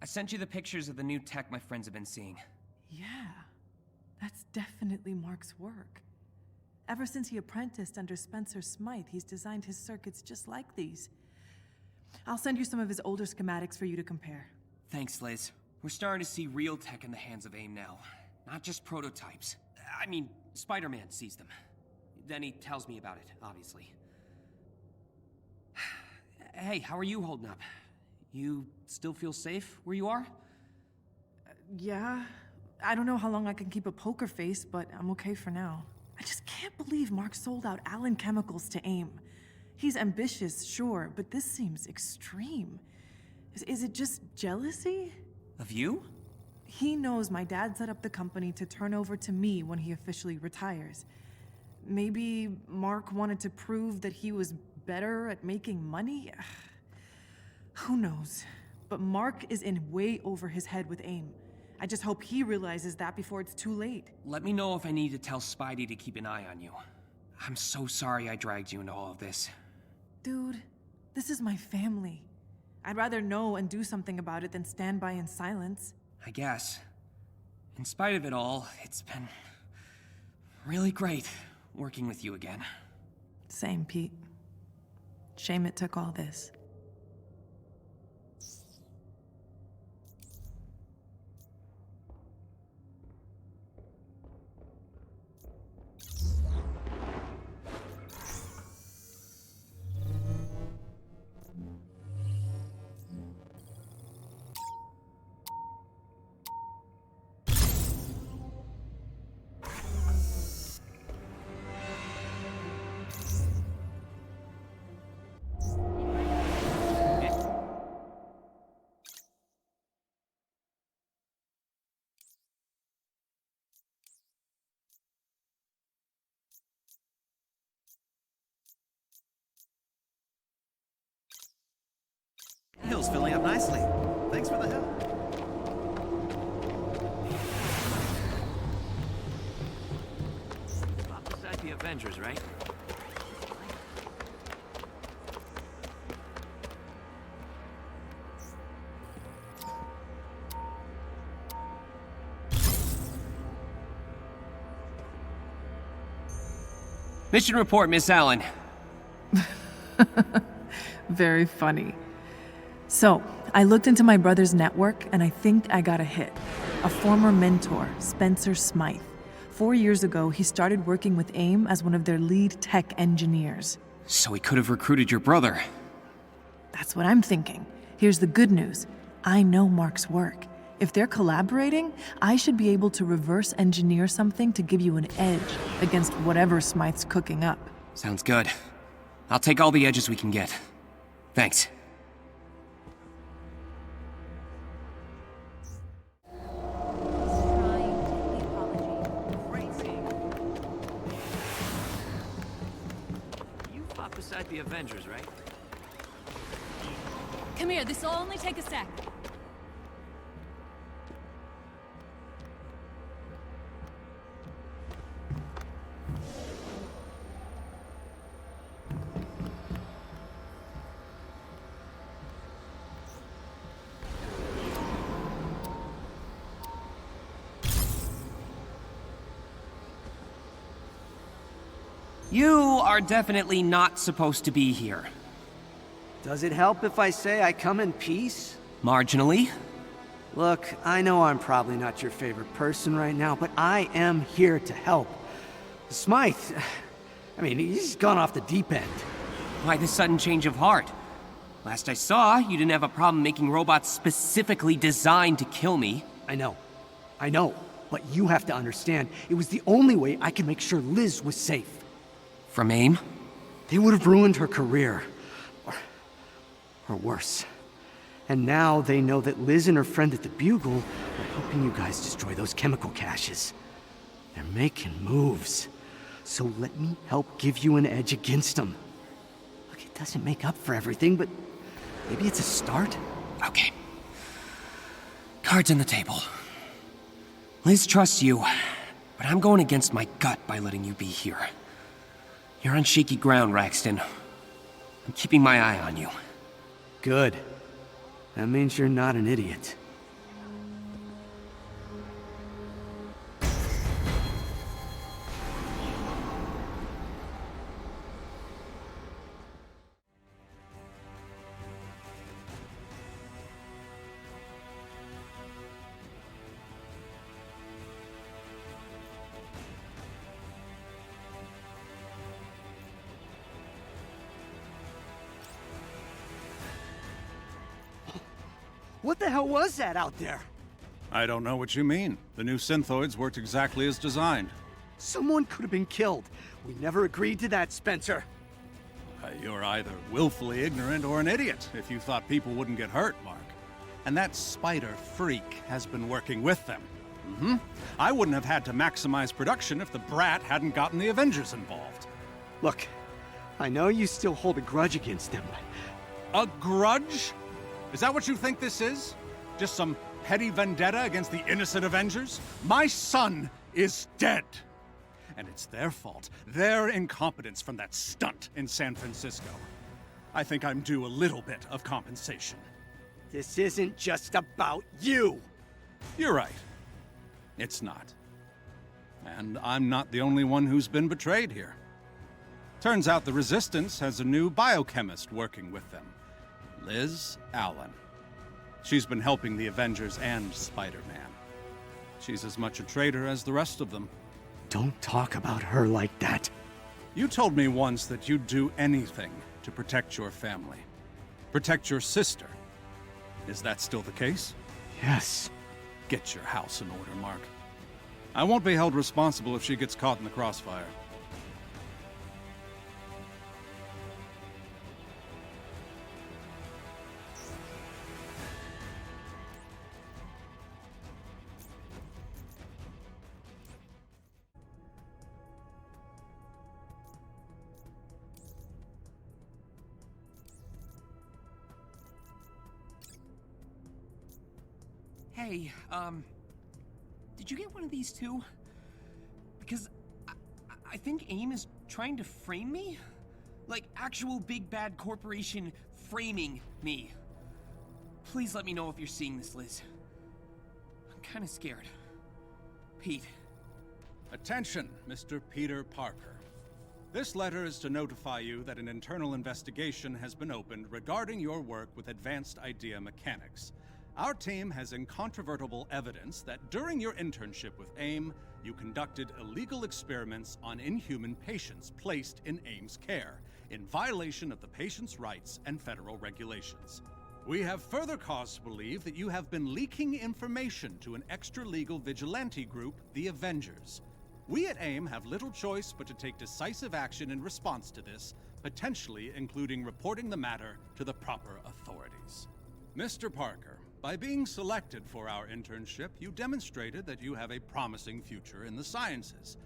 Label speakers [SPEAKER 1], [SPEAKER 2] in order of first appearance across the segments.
[SPEAKER 1] sent you the pictures of the new tech my friends have been seeing.
[SPEAKER 2] Yeah, that's definitely Mark's work. Ever since he apprenticed under Spencer Smythe, he's designed his circuits just like these. I'll send you some of his older schematics for you to compare.
[SPEAKER 1] Thanks, Liz. We're starting to see real tech in the hands of AIM now. Not just prototypes. I mean, Spider-Man sees them. Then he tells me about it, obviously. Hey, how are you holding up? You still feel safe where you are?
[SPEAKER 2] Yeah. I don't know how long I can keep a poker face, but I'm okay for now. I just can't believe Mark sold out Allen Chemicals to AIM. He's ambitious, sure, but this seems extreme. Is it just jealousy?
[SPEAKER 1] Of you?
[SPEAKER 2] He knows my dad set up the company to turn over to me when he officially retires. Maybe Mark wanted to prove that he was better at making money? Who knows? But Mark is in way over his head with AIM. I just hope he realizes that before it's too late.
[SPEAKER 1] Let me know if I need to tell Spidey to keep an eye on you. I'm so sorry I dragged you into all of this.
[SPEAKER 2] Dude, this is my family. I'd rather know and do something about it than stand by in silence.
[SPEAKER 1] I guess. In spite of it all, it's been really great working with you again.
[SPEAKER 2] Same, Pete. Shame it took all this.
[SPEAKER 3] Hill's filling up nicely. Thanks for the help.
[SPEAKER 4] Up beside the Avengers, right?
[SPEAKER 1] Mission report, Miss Allen.
[SPEAKER 2] Very funny. So, I looked into my brother's network, and I think I got a hit. A former mentor, Spencer Smythe. 4 years ago, he started working with AIM as one of their lead tech engineers.
[SPEAKER 1] So he could have recruited your brother.
[SPEAKER 2] That's what I'm thinking. Here's the good news. I know Mark's work. If they're collaborating, I should be able to reverse engineer something to give you an edge against whatever Smythe's cooking up.
[SPEAKER 1] Sounds good. I'll take all the edges we can get. Thanks.
[SPEAKER 4] Beside the Avengers, right?
[SPEAKER 5] Come here, this'll only take a sec.
[SPEAKER 1] You are definitely not supposed to be here.
[SPEAKER 3] Does it help if I say I come in peace?
[SPEAKER 1] Marginally.
[SPEAKER 3] Look, I know I'm probably not your favorite person right now, but I am here to help. Smythe, I mean, he's gone off the deep end.
[SPEAKER 1] Why the sudden change of heart? Last I saw, you didn't have a problem making robots specifically designed to kill me.
[SPEAKER 3] I know, but you have to understand, it was the only way I could make sure Liz was safe.
[SPEAKER 1] From AIM?
[SPEAKER 3] They would have ruined her career. Or worse. And now they know that Liz and her friend at the Bugle are helping you guys destroy those chemical caches. They're making moves. So let me help give you an edge against them. Look, it doesn't make up for everything, but maybe it's a start?
[SPEAKER 1] Okay. Cards on the table. Liz trusts you, but I'm going against my gut by letting you be here. You're on shaky ground, Raxton. I'm keeping my eye on you.
[SPEAKER 3] Good. That means you're not an idiot. What the hell was that out there?
[SPEAKER 6] I don't know what you mean. The new synthoids worked exactly as designed.
[SPEAKER 3] Someone could have been killed. We never agreed to that, Spencer.
[SPEAKER 6] You're either willfully ignorant or an idiot if you thought people wouldn't get hurt, Mark. And that spider freak has been working with them. I wouldn't have had to maximize production if the brat hadn't gotten the Avengers involved.
[SPEAKER 3] Look, I know you still hold a grudge against them.
[SPEAKER 6] A grudge? Is that what you think this is? Just some petty vendetta against the innocent Avengers? My son is dead. And it's their fault, their incompetence from that stunt in San Francisco. I think I'm due a little bit of compensation.
[SPEAKER 3] This isn't just about you.
[SPEAKER 6] You're right. It's not. And I'm not the only one who's been betrayed here. Turns out the Resistance has a new biochemist working with them, Liz Allen. She's been helping the Avengers and Spider-Man. She's as much a traitor as the rest of them.
[SPEAKER 3] Don't talk about her like that.
[SPEAKER 6] You told me once that you'd do anything to protect your family. Protect your sister. Is that still the case?
[SPEAKER 3] Yes.
[SPEAKER 6] Get your house in order, Mark. I won't be held responsible if she gets caught in the crossfire.
[SPEAKER 1] Hey, did you get one of these too? Because I think AIM is trying to frame me? Like actual big bad corporation framing me. Please let me know if you're seeing this, Liz. I'm kind of scared. Pete.
[SPEAKER 6] Attention, Mr. Peter Parker. This letter is to notify you that an internal investigation has been opened regarding your work with advanced idea mechanics. Our team has incontrovertible evidence that during your internship with AIM, you conducted illegal experiments on inhuman patients placed in AIM's care, in violation of the patient's rights and federal regulations. We have further cause to believe that you have been leaking information to an extra-legal vigilante group, the Avengers. We at AIM have little choice but to take decisive action in response to this, potentially including reporting the matter to the proper authorities. Mr. Parker, by being selected for our internship, you demonstrated that you have a promising future in the sciences.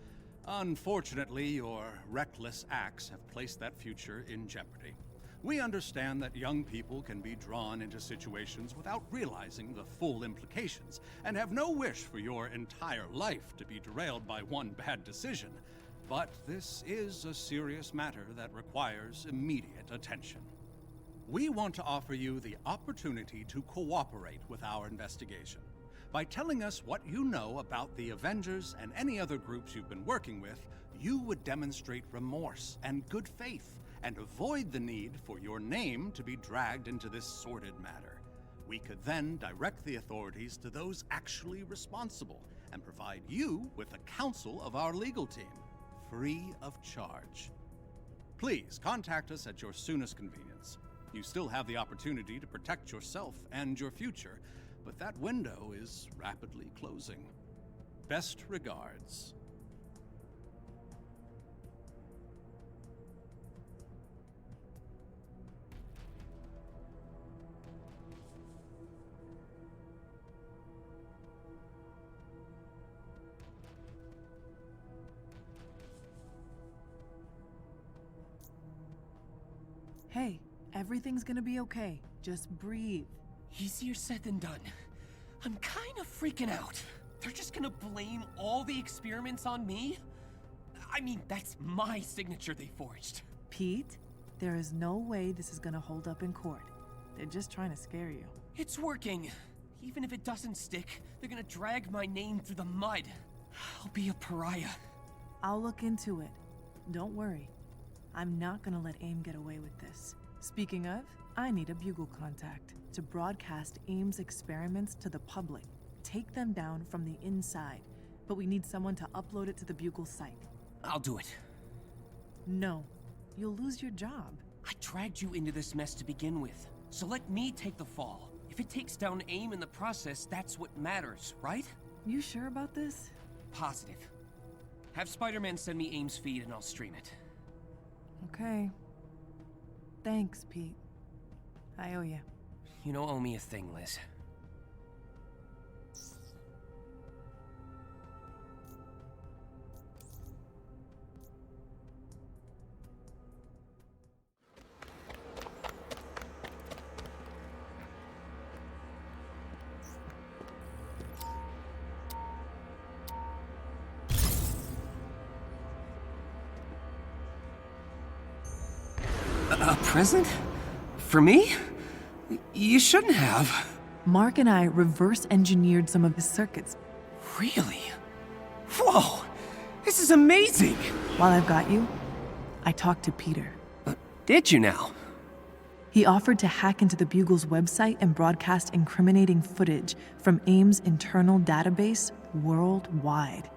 [SPEAKER 6] Unfortunately, your reckless acts have placed that future in jeopardy. We understand that young people can be drawn into situations without realizing the full implications, and have no wish for your entire life to be derailed by one bad decision. But this is a serious matter that requires immediate attention. We want to offer you the opportunity to cooperate with our investigation. By telling us what you know about the Avengers and any other groups you've been working with, you would demonstrate remorse and good faith, and avoid the need for your name to be dragged into this sordid matter. We could then direct the authorities to those actually responsible, and provide you with the counsel of our legal team, free of charge. Please contact us at your soonest convenience. You still have the opportunity to protect yourself and your future, but that window is rapidly closing. Best regards.
[SPEAKER 2] Hey, everything's gonna be okay. Just breathe.
[SPEAKER 1] Easier said than done. I'm kind of freaking out. They're just gonna blame all the experiments on me? I mean, that's my signature they forged.
[SPEAKER 2] Pete, there is no way this is gonna hold up in court. They're just trying to scare you.
[SPEAKER 1] It's working. Even if it doesn't stick, they're gonna drag my name through the mud. I'll be a pariah.
[SPEAKER 2] I'll look into it. Don't worry. I'm not gonna let AIM get away with this. Speaking of, I need a Bugle contact to broadcast AIM's experiments to the public. Take them down from the inside, but we need someone to upload it to the Bugle site.
[SPEAKER 1] I'll do it.
[SPEAKER 2] No, you'll lose your job.
[SPEAKER 1] I dragged you into this mess to begin with, so let me take the fall. If it takes down AIM in the process, that's what matters, right?
[SPEAKER 2] You sure about this?
[SPEAKER 1] Positive. Have Spider-Man send me AIM's feed and I'll stream it.
[SPEAKER 2] Okay. Thanks, Pete. I owe you.
[SPEAKER 1] You don't owe me a thing, Liz. A present? For me? You shouldn't have.
[SPEAKER 2] Mark and I reverse engineered some of his circuits.
[SPEAKER 1] Really? Whoa! This is amazing!
[SPEAKER 2] While I've got you, I talked to Peter.
[SPEAKER 1] Did you now?
[SPEAKER 2] He offered to hack into the Bugle's website and broadcast incriminating footage from AIM's internal database worldwide.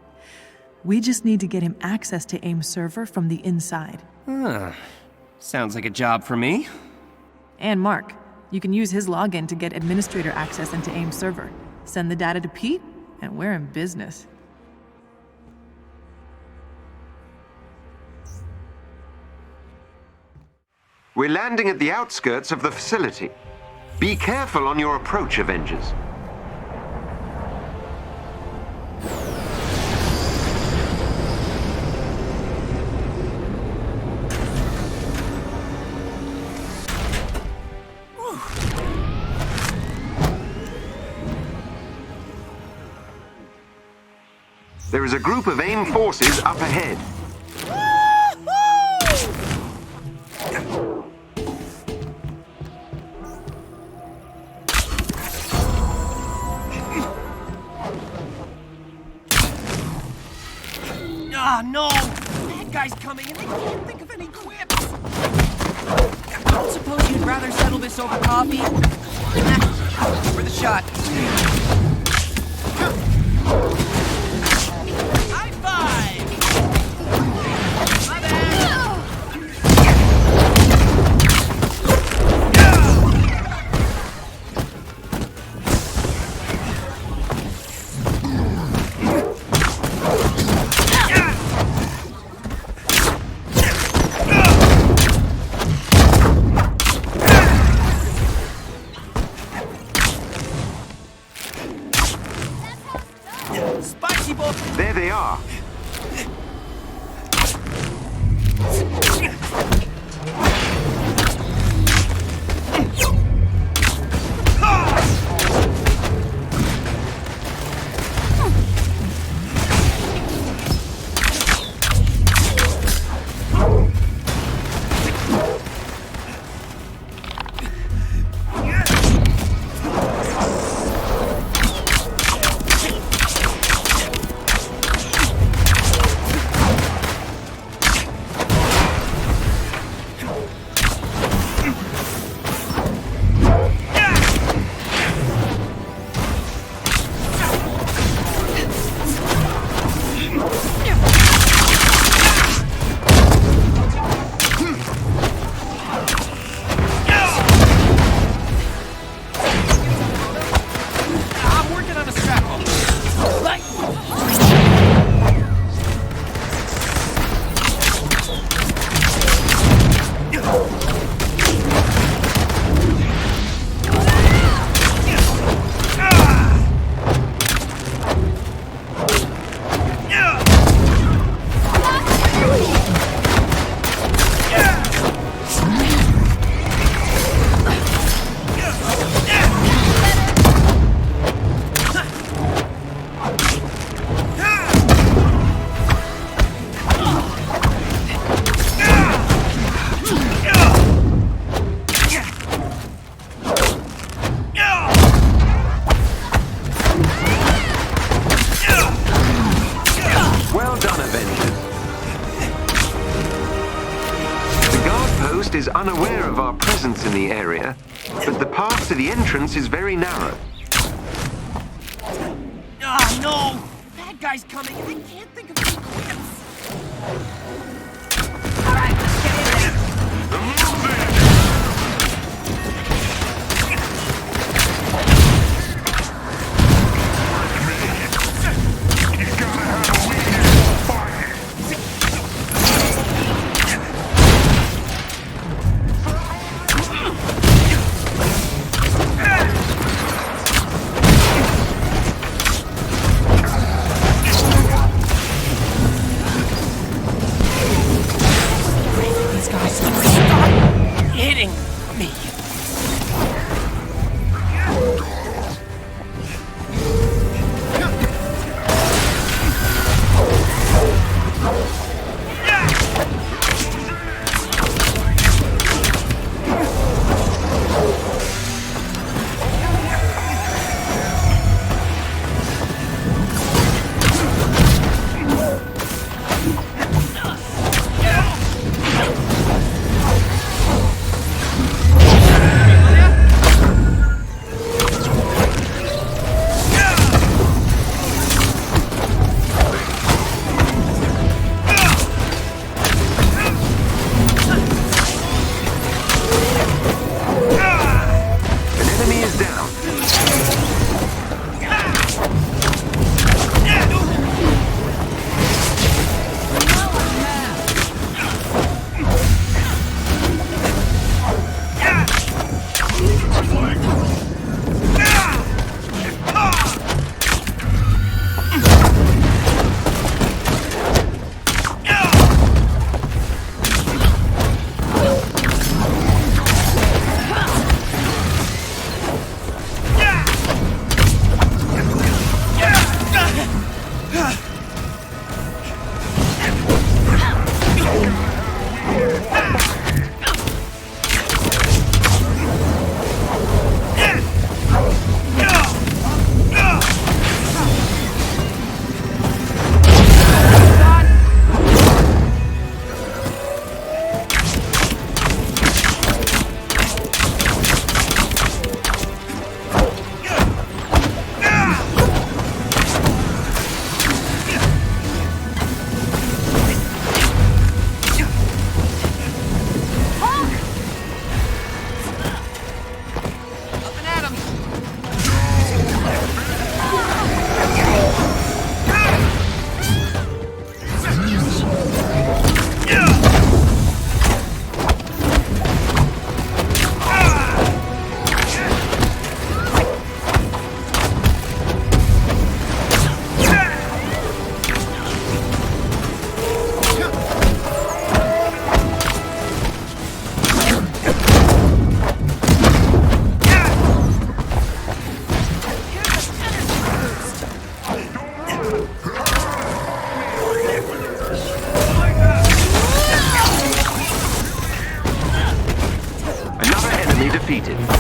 [SPEAKER 2] We just need to get him access to AIM's server from the inside.
[SPEAKER 1] Sounds like a job for me.
[SPEAKER 2] And Mark, you can use his login to get administrator access into AIM's server. Send the data to Pete, and we're in business.
[SPEAKER 7] We're landing at the outskirts of the facility. Be careful on your approach, Avengers. There is a group of AIM forces up ahead.
[SPEAKER 1] Ah, no! That guy's coming and I can't think of any quips! Don't suppose you'd rather settle this over coffee? For the shot. High five! My bad! Spicy ball!
[SPEAKER 7] There they are. Is unaware of our presence in the area, but the path to the entrance is very narrow.
[SPEAKER 1] Ah, no! That guy's coming and I can't think of any quips! Alright, let's get in there!
[SPEAKER 7] defeated.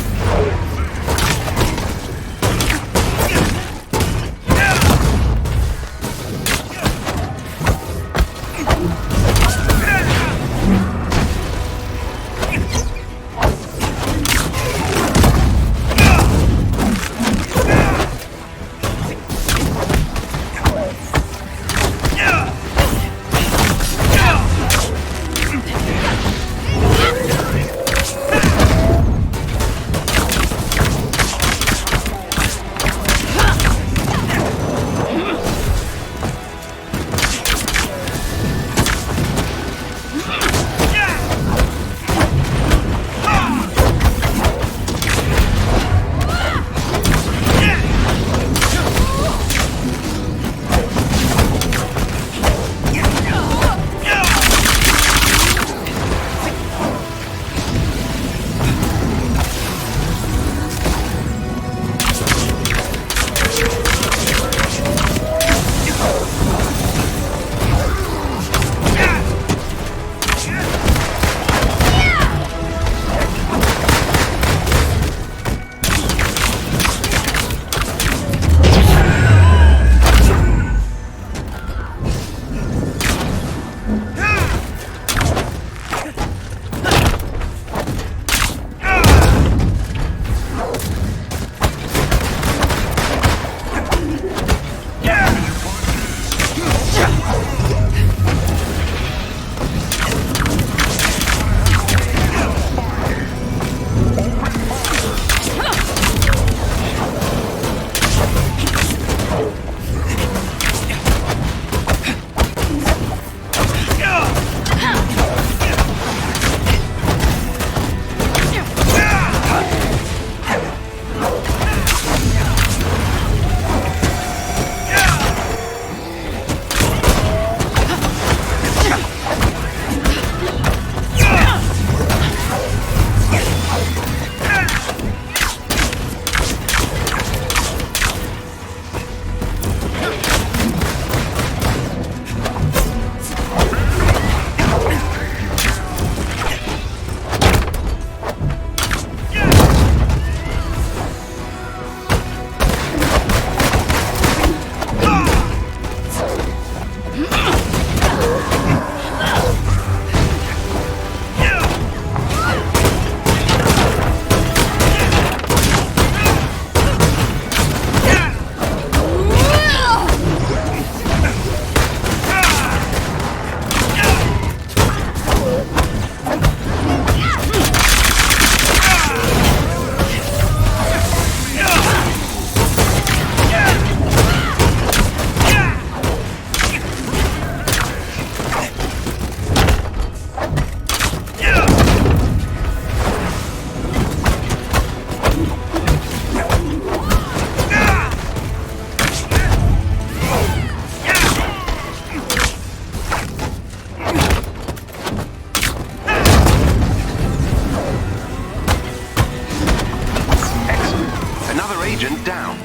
[SPEAKER 7] agent down.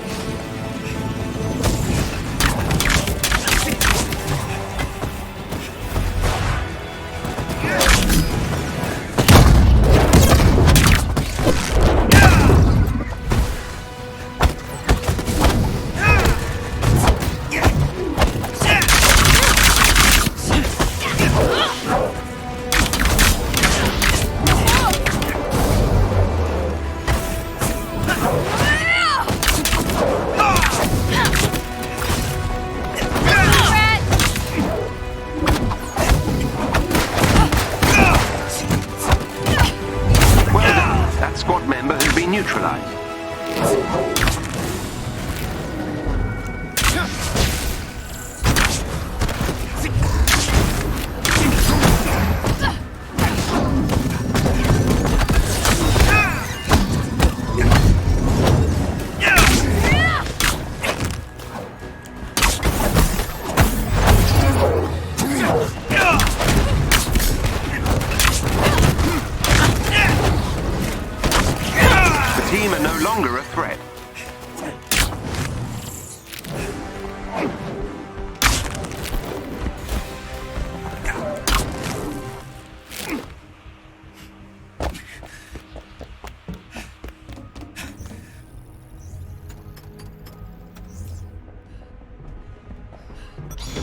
[SPEAKER 7] Neutralized. The team are no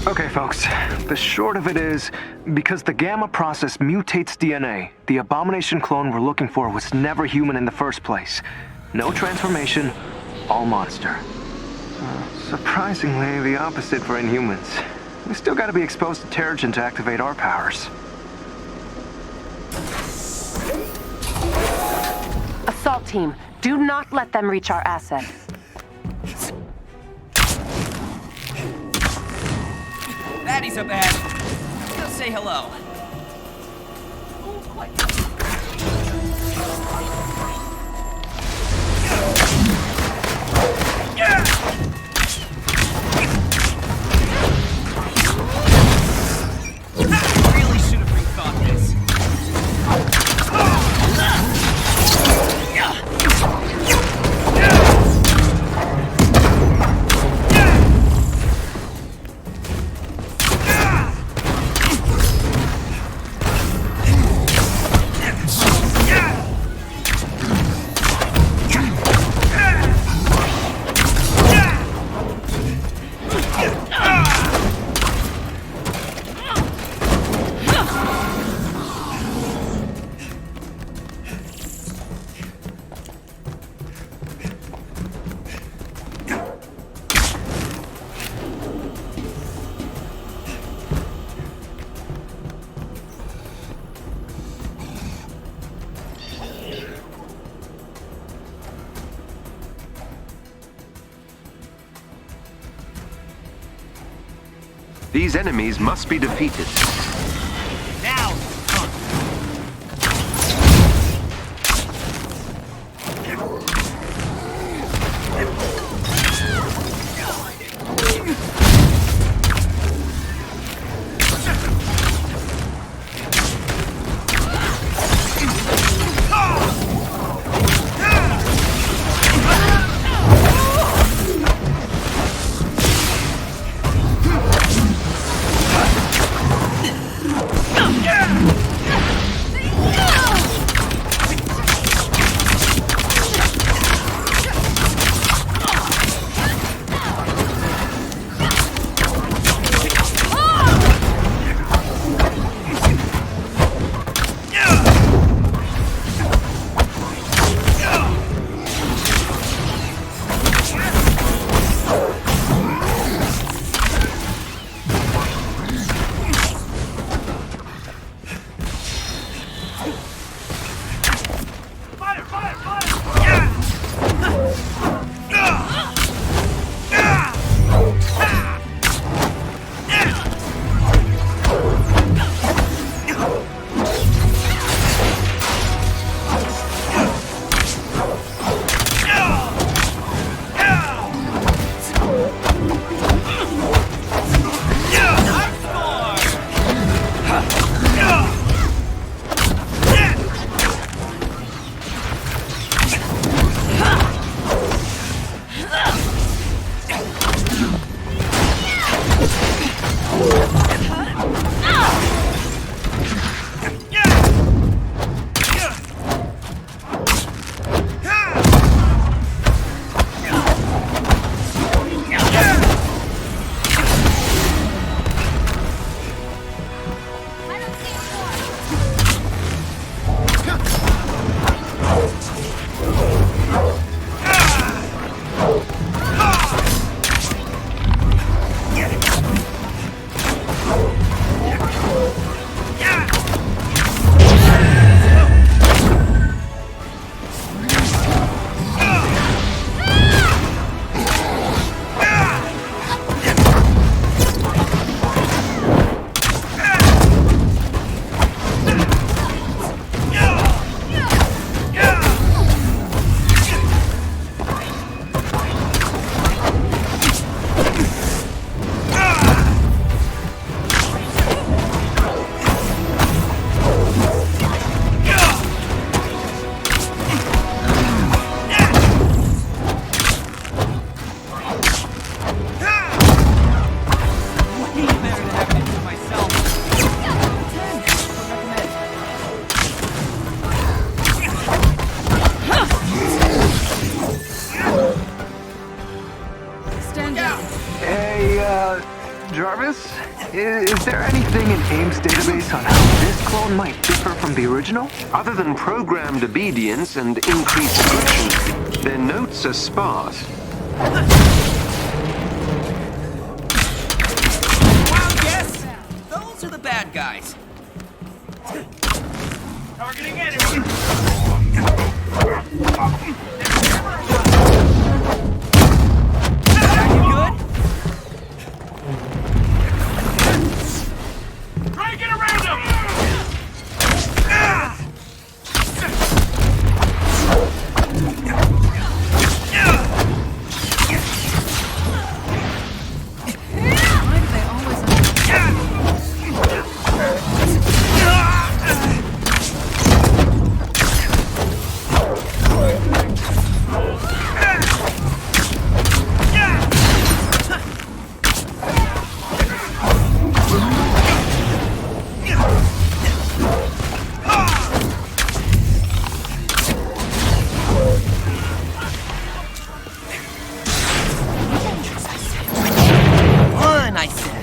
[SPEAKER 8] Okay, folks. The short of it is, because the gamma process mutates DNA, the abomination clone we're looking for was never human in the first place. No transformation, all monster. Surprisingly, the opposite for Inhumans. We still gotta be exposed to Terrigen to activate our powers.
[SPEAKER 9] Assault team, do not let them reach our assets.
[SPEAKER 1] Baddies are bad. Go say hello. Really should have rethought this.
[SPEAKER 7] These enemies must be defeated.
[SPEAKER 1] Now!
[SPEAKER 8] there anything in AIM's database on how this clone might differ from the original?
[SPEAKER 7] Other than programmed obedience and increased aggression, their notes are sparse.
[SPEAKER 4] Wild guess? Those are the bad guys. Targeting enemy. You good? Try to get around him!
[SPEAKER 2] Why do they always
[SPEAKER 4] One, I said.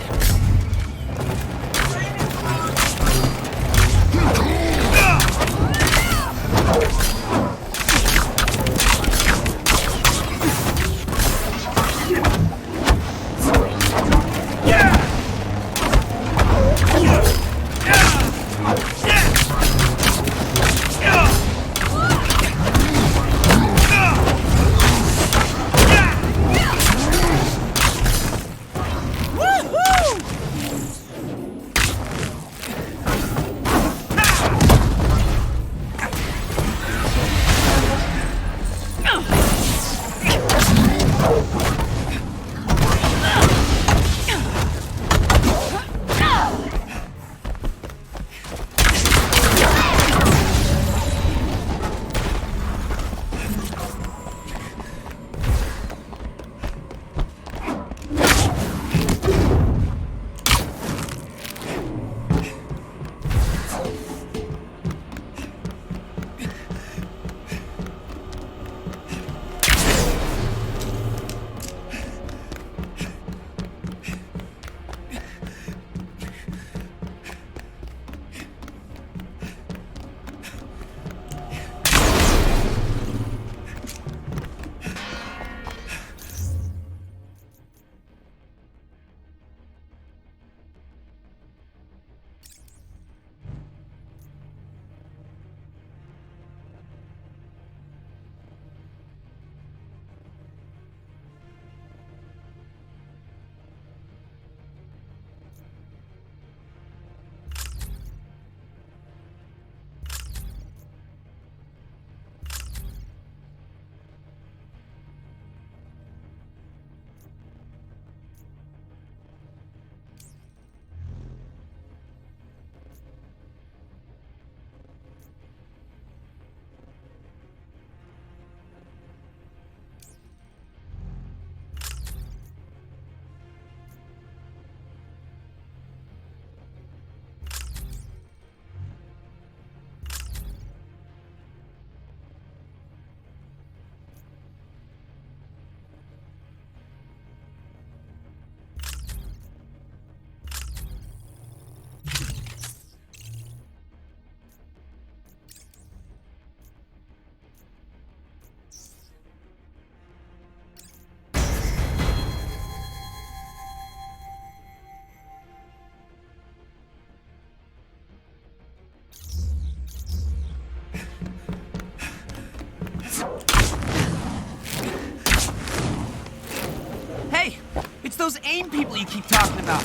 [SPEAKER 4] Hey, it's those AIM people you keep talking about.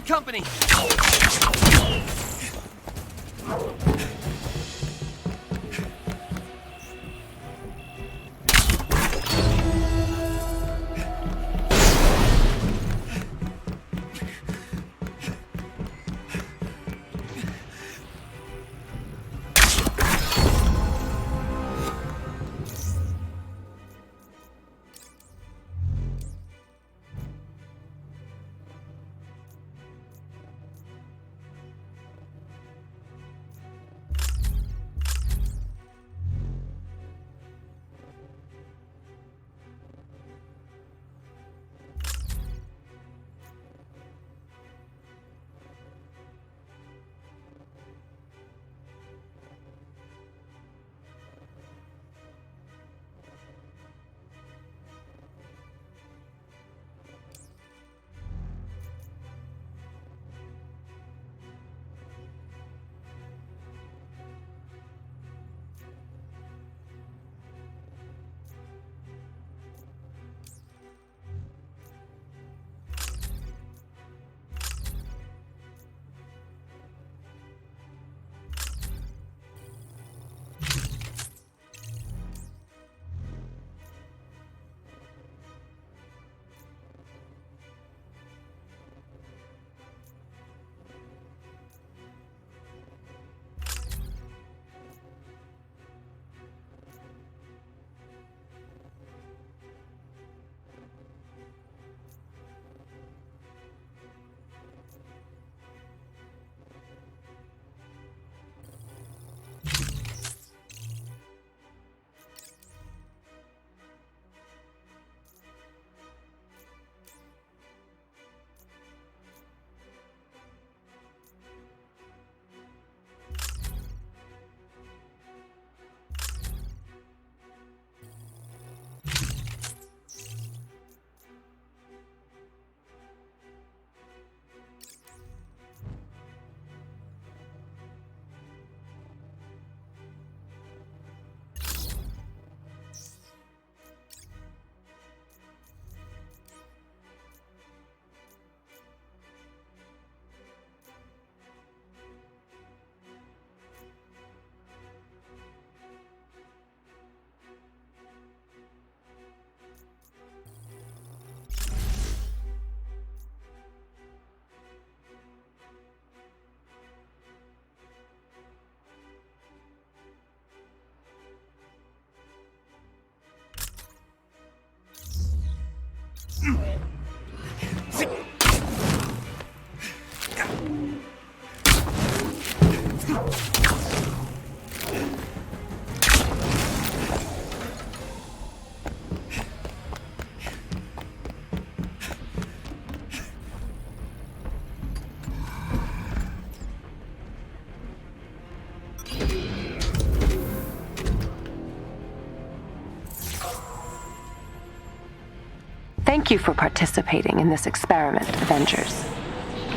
[SPEAKER 4] company!
[SPEAKER 9] Thank you for participating in this experiment, Avengers.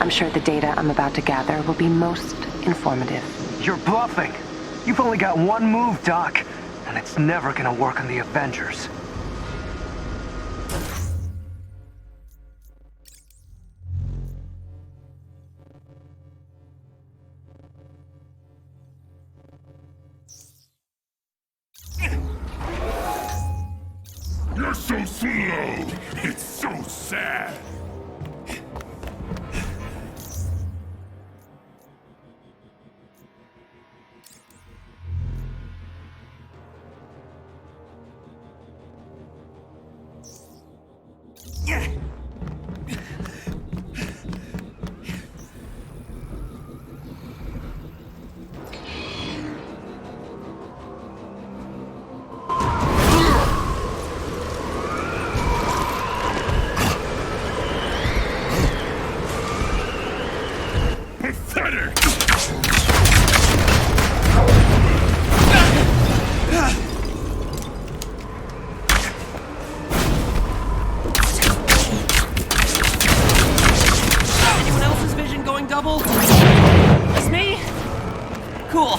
[SPEAKER 9] I'm sure the data I'm about to gather will be most informative.
[SPEAKER 8] You're bluffing. You've only got one move, Doc, and it's never gonna work on the Avengers.
[SPEAKER 10] You're so slow! It's so sad!
[SPEAKER 4] Cool.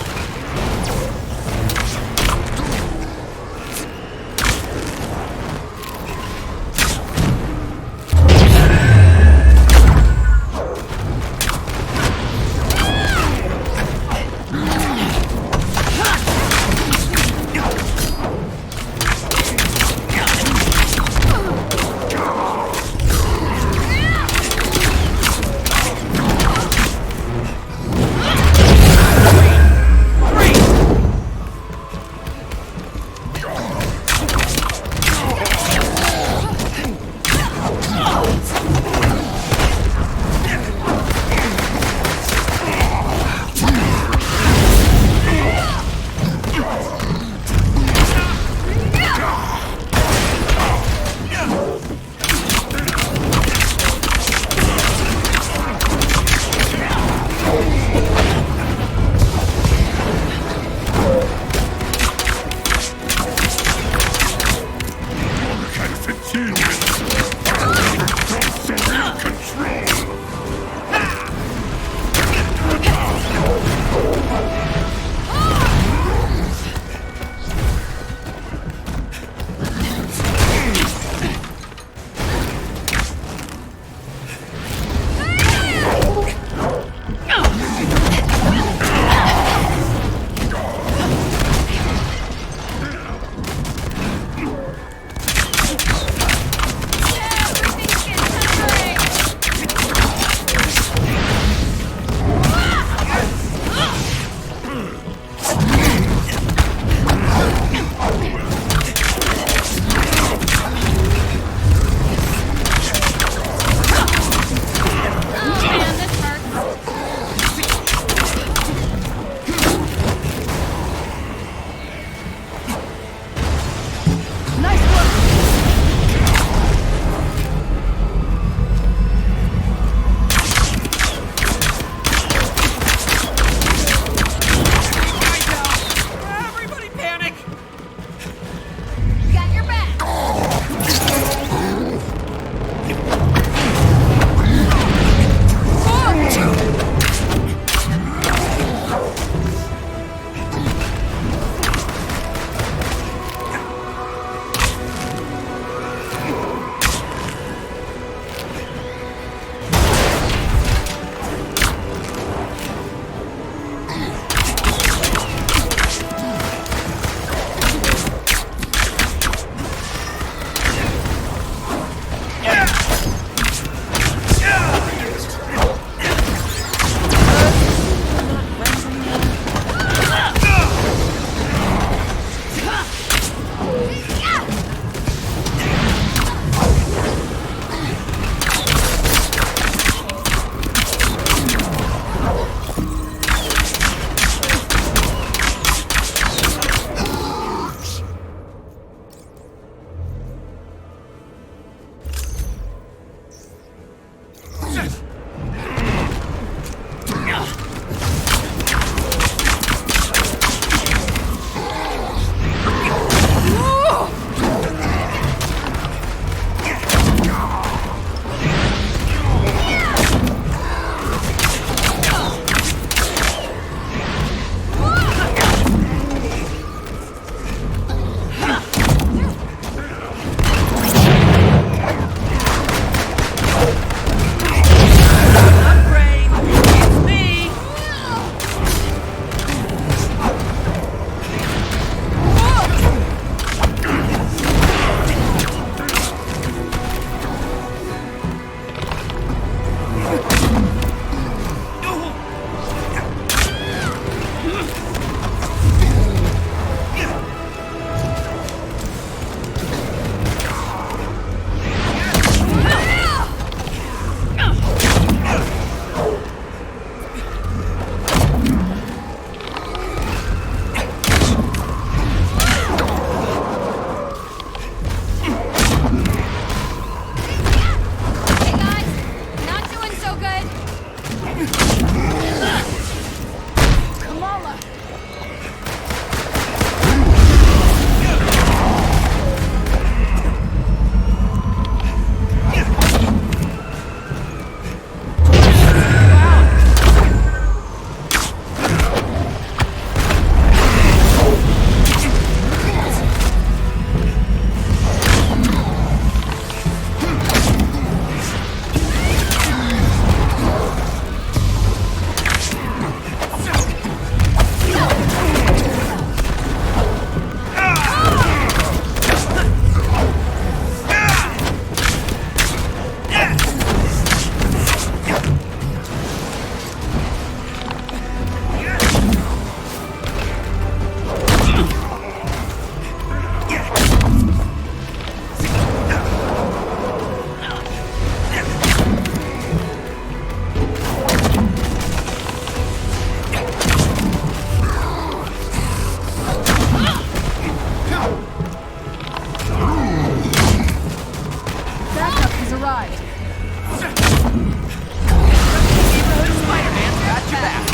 [SPEAKER 4] side! Neighborhood Spider-Man's got your back!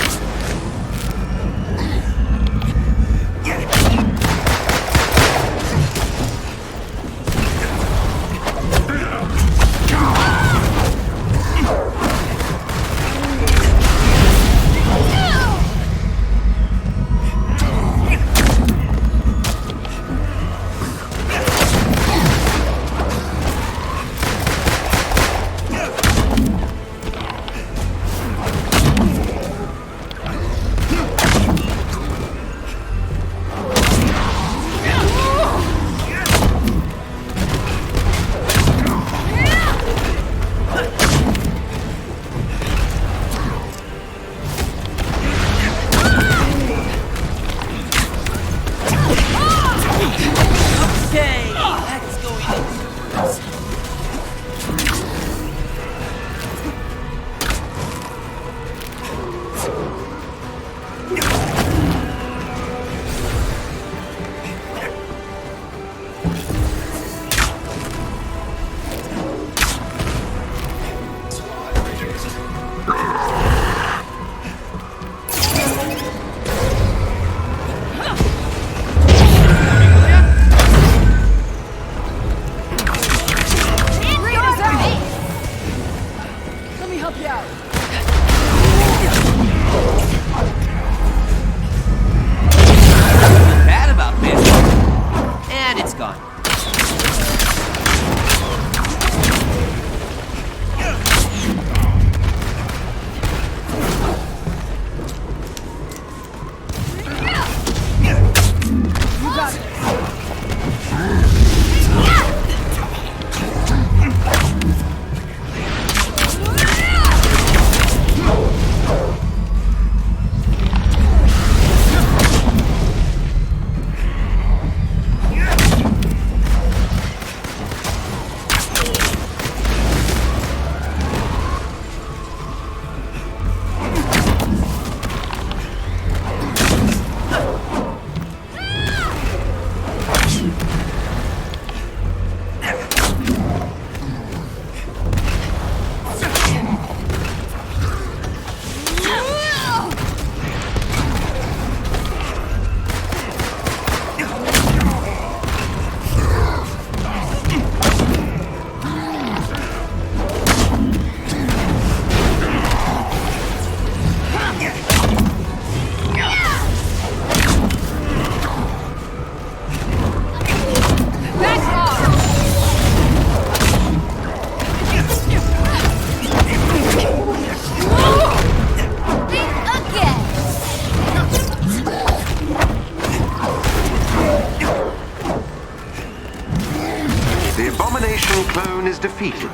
[SPEAKER 7] clone is defeated.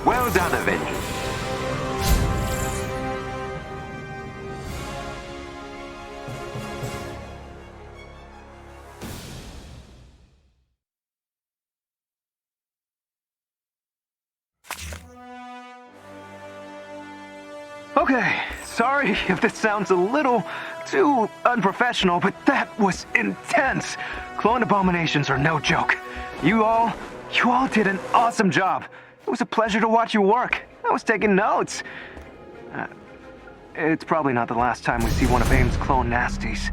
[SPEAKER 7] Well done, Avengers.
[SPEAKER 8] Okay, sorry if this sounds a little too unprofessional, but that was intense. Clone abominations are no joke. You all did an awesome job. It was a pleasure to watch you work. I was taking notes. It's probably not the last time we see one of AIM's clone nasties.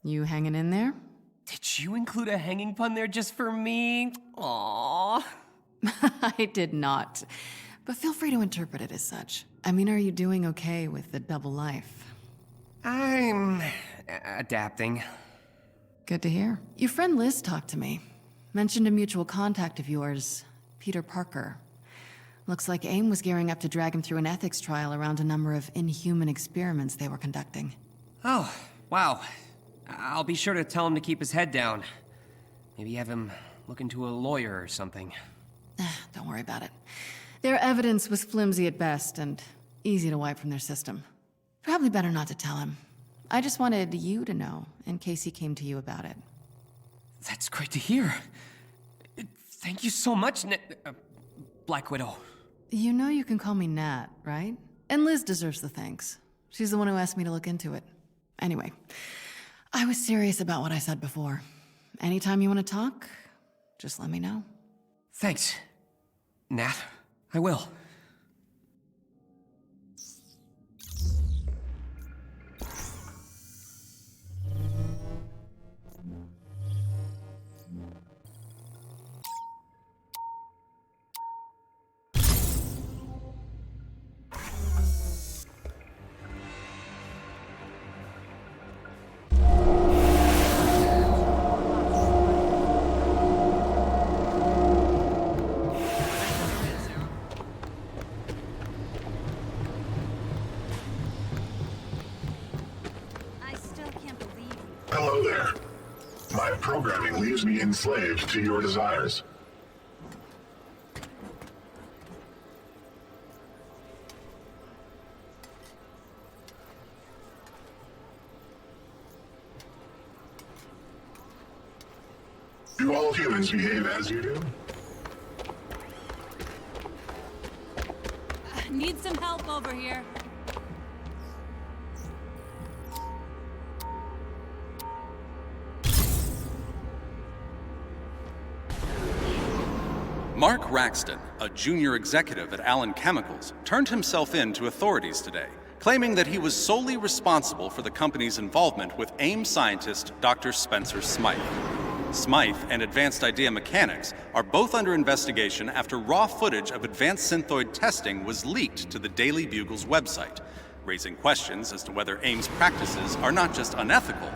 [SPEAKER 2] You hanging in there?
[SPEAKER 1] Did you include a hanging pun there just for me? Aww.
[SPEAKER 2] I did not. But feel free to interpret it as such. I mean, are you doing okay with the double life?
[SPEAKER 1] I'm adapting.
[SPEAKER 2] Good to hear. Your friend Liz talked to me.
[SPEAKER 11] Mentioned a mutual contact of yours, Peter Parker. Looks like AIM was gearing up to drag him through an ethics trial around a number of inhuman experiments they were conducting.
[SPEAKER 1] Oh, wow. I'll be sure to tell him to keep his head down. Maybe have him look into a lawyer or something.
[SPEAKER 11] Don't worry about it. Their evidence was flimsy at best and easy to wipe from their system. Probably better not to tell him. I just wanted you to know, in case he came to you about it.
[SPEAKER 1] That's great to hear. Thank you so much, Black Widow.
[SPEAKER 11] You know you can call me Nat, right? And Liz deserves the thanks. She's the one who asked me to look into it. Anyway, I was serious about what I said before. Anytime you want to talk, just let me know.
[SPEAKER 1] Thanks, Nat. I will.
[SPEAKER 10] Hello there. My programming leaves me enslaved to your desires. Do all humans behave as you do?
[SPEAKER 5] Need some help over here.
[SPEAKER 6] Mark Raxton, a junior executive at Allen Chemicals, turned himself in to authorities today, claiming that he was solely responsible for the company's involvement with AIM scientist Dr. Spencer Smythe. Smythe and Advanced Idea Mechanics are both under investigation after raw footage of advanced synthoid testing was leaked to the Daily Bugle's website, raising questions as to whether AIM's practices are not just unethical,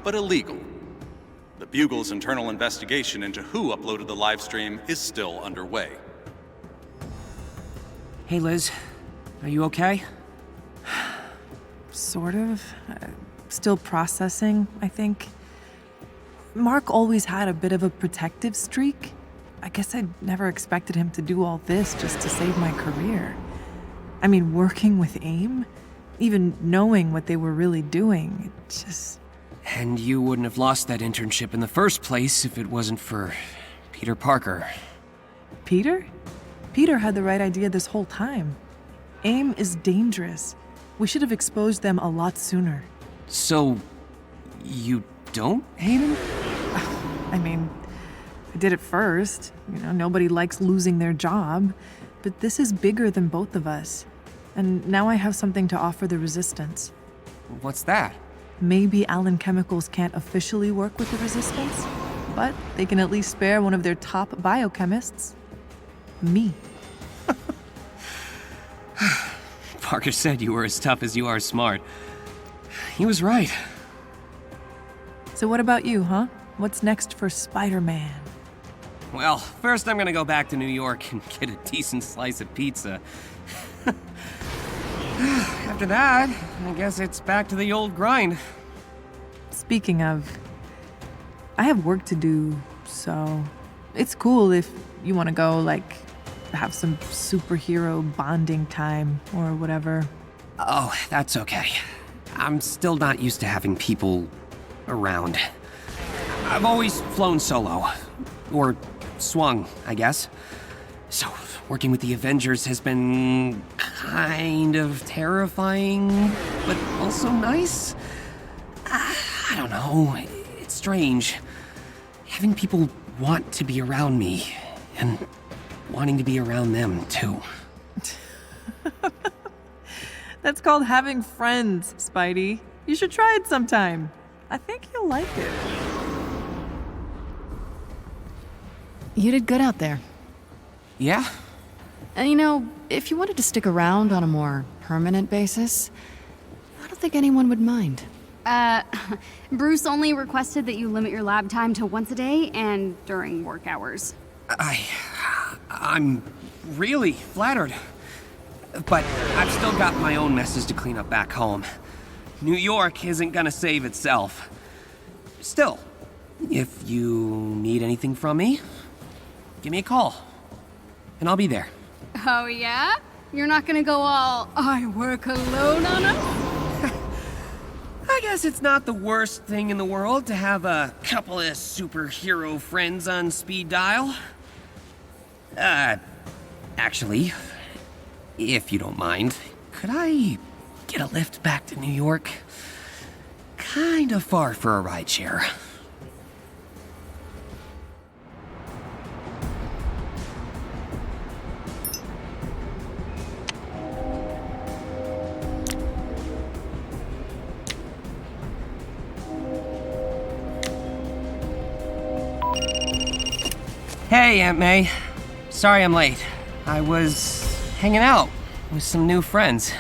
[SPEAKER 6] but illegal. The Bugle's internal investigation into who uploaded the live stream is still underway.
[SPEAKER 1] Hey, Liz. Are you okay?
[SPEAKER 2] Sort of. Still processing, I think. Mark always had a bit of a protective streak. I guess I never expected him to do all this just to save my career. I mean, working with AIM, even knowing what they were really doing, it just...
[SPEAKER 1] And you wouldn't have lost that internship in the first place if it wasn't for Peter Parker.
[SPEAKER 2] Peter? Peter had the right idea this whole time. AIM is dangerous. We should have exposed them a lot sooner.
[SPEAKER 1] So, you don't hate him?
[SPEAKER 2] I mean, I did it first. You know, nobody likes losing their job. But this is bigger than both of us. And now I have something to offer the Resistance.
[SPEAKER 1] What's that?
[SPEAKER 2] Maybe Allen Chemicals can't officially work with the Resistance, but they can at least spare one of their top biochemists. Me.
[SPEAKER 1] Parker said you were as tough as you are smart. He was right.
[SPEAKER 2] So what about you, huh? What's next for Spider-Man?
[SPEAKER 1] Well, first I'm gonna go back to New York and get a decent slice of pizza. After that, I guess it's back to the old grind.
[SPEAKER 2] Speaking of, I have work to do, so it's cool if you want to go, like, have some superhero bonding time or whatever.
[SPEAKER 1] Oh, that's okay. I'm still not used to having people around. I've always flown solo. Or swung, I guess. So, working with the Avengers has been kind of terrifying, but also nice. I don't know. It's strange. Having people want to be around me, and wanting to be around them, too.
[SPEAKER 2] That's called having friends, Spidey. You should try it sometime. I think you'll like it.
[SPEAKER 11] You did good out there.
[SPEAKER 1] Yeah?
[SPEAKER 11] And you know, if you wanted to stick around on a more permanent basis, I don't think anyone would mind.
[SPEAKER 12] Bruce only requested that you limit your lab time to once a day and during work hours.
[SPEAKER 1] I'm really flattered. But I've still got my own messes to clean up back home. New York isn't gonna save itself. Still, if you need anything from me, give me a call, and I'll be there.
[SPEAKER 12] Oh, yeah? You're not gonna go all, I work alone on us?
[SPEAKER 1] I guess it's not the worst thing in the world to have a couple of superhero friends on speed dial. Actually, if you don't mind, could I get a lift back to New York? Kinda far for a rideshare. Hey, Aunt May. Sorry I'm late. I was hanging out with some new friends.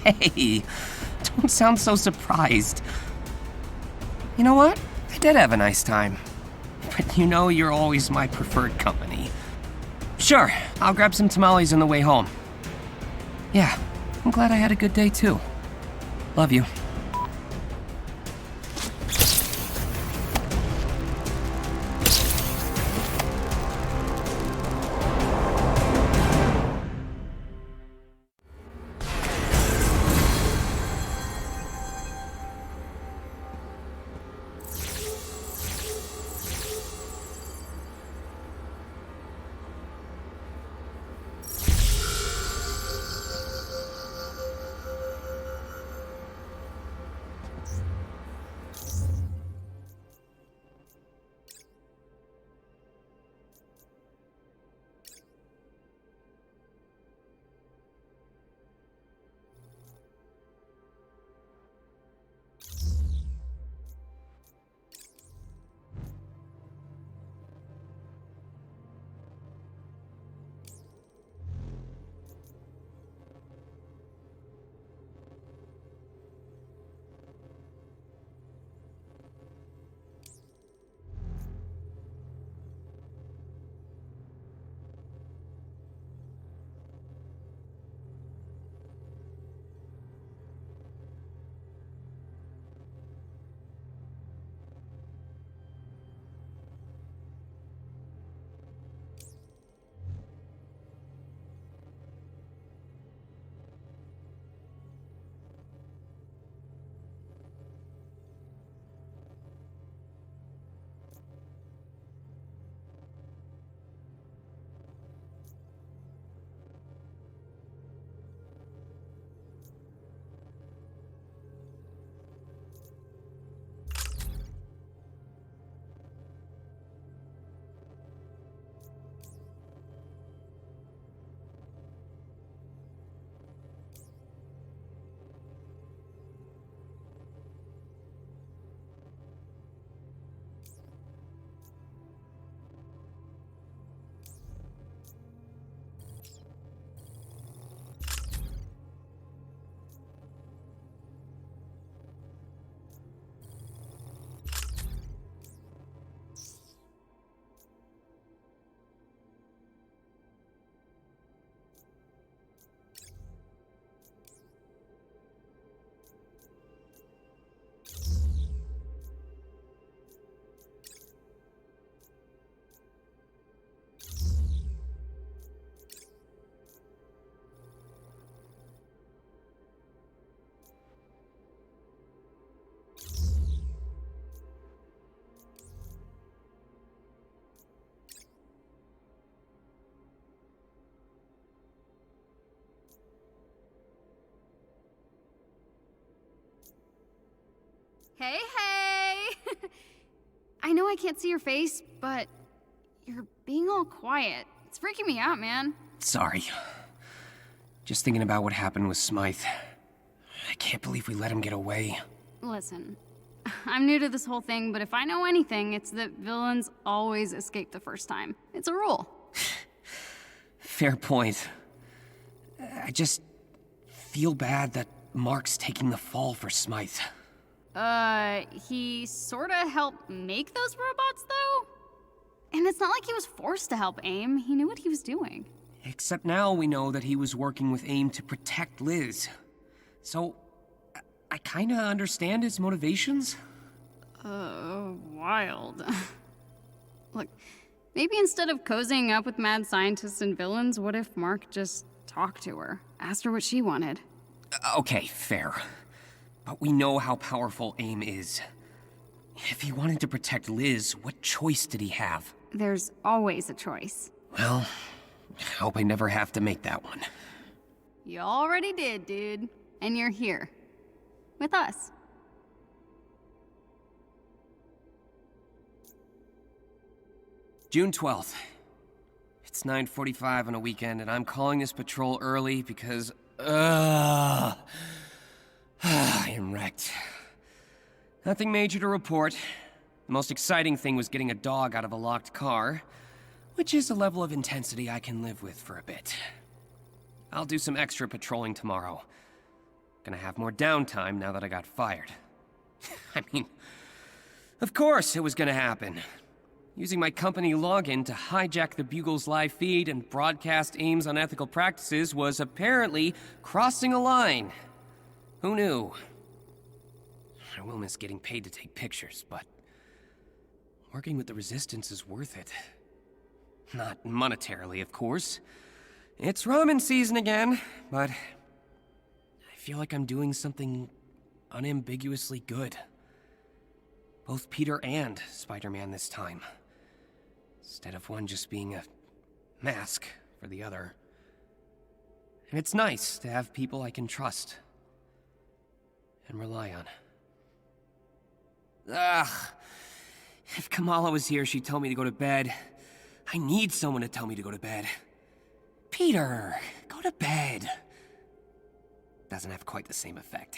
[SPEAKER 1] Hey, don't sound so surprised. You know what? I did have a nice time. But you know you're always my preferred company. Sure, I'll grab some tamales on the way home. Yeah, I'm glad I had a good day too. Love you.
[SPEAKER 12] Hey, hey! I know I can't see your face, but you're being all quiet. It's freaking me out, man.
[SPEAKER 1] Sorry. Just thinking about what happened with Smythe. I can't believe we let him get away.
[SPEAKER 12] Listen, I'm new to this whole thing, but if I know anything, it's that villains always escape the first time. It's a rule.
[SPEAKER 1] Fair point. I just feel bad that Mark's taking the fall for Smythe.
[SPEAKER 12] He sorta helped make those robots, though? And it's not like he was forced to help AIM. He knew what he was doing.
[SPEAKER 1] Except now we know that he was working with AIM to protect Liz. So, I kinda understand his motivations.
[SPEAKER 12] Wild. Look, maybe instead of cozying up with mad scientists and villains, what if Mark just talked to her? Asked her what she wanted?
[SPEAKER 1] Okay, fair. But we know how powerful AIM is. If he wanted to protect Liz, what choice did he have?
[SPEAKER 12] There's always a choice.
[SPEAKER 1] Well, I hope I never have to make that one.
[SPEAKER 12] You already did, dude. And you're here. With us.
[SPEAKER 1] June 12th. It's 9:45 on a weekend, and I'm calling this patrol early because, I am wrecked. Nothing major to report. The most exciting thing was getting a dog out of a locked car, which is a level of intensity I can live with for a bit. I'll do some extra patrolling tomorrow. Gonna have more downtime now that I got fired. I mean, of course it was gonna happen. Using my company login to hijack the Bugle's live feed and broadcast AIM's unethical practices was apparently crossing a line. Who knew? I will miss getting paid to take pictures, but working with the Resistance is worth it. Not monetarily, of course. It's ramen season again, but I feel like I'm doing something unambiguously good. Both Peter and Spider-Man this time. Instead of one just being a mask for the other. And it's nice to have people I can trust and rely on. If Kamala was here, she'd tell me to go to bed. I need someone to tell me to go to bed. Peter, go to bed. Doesn't have quite the same effect.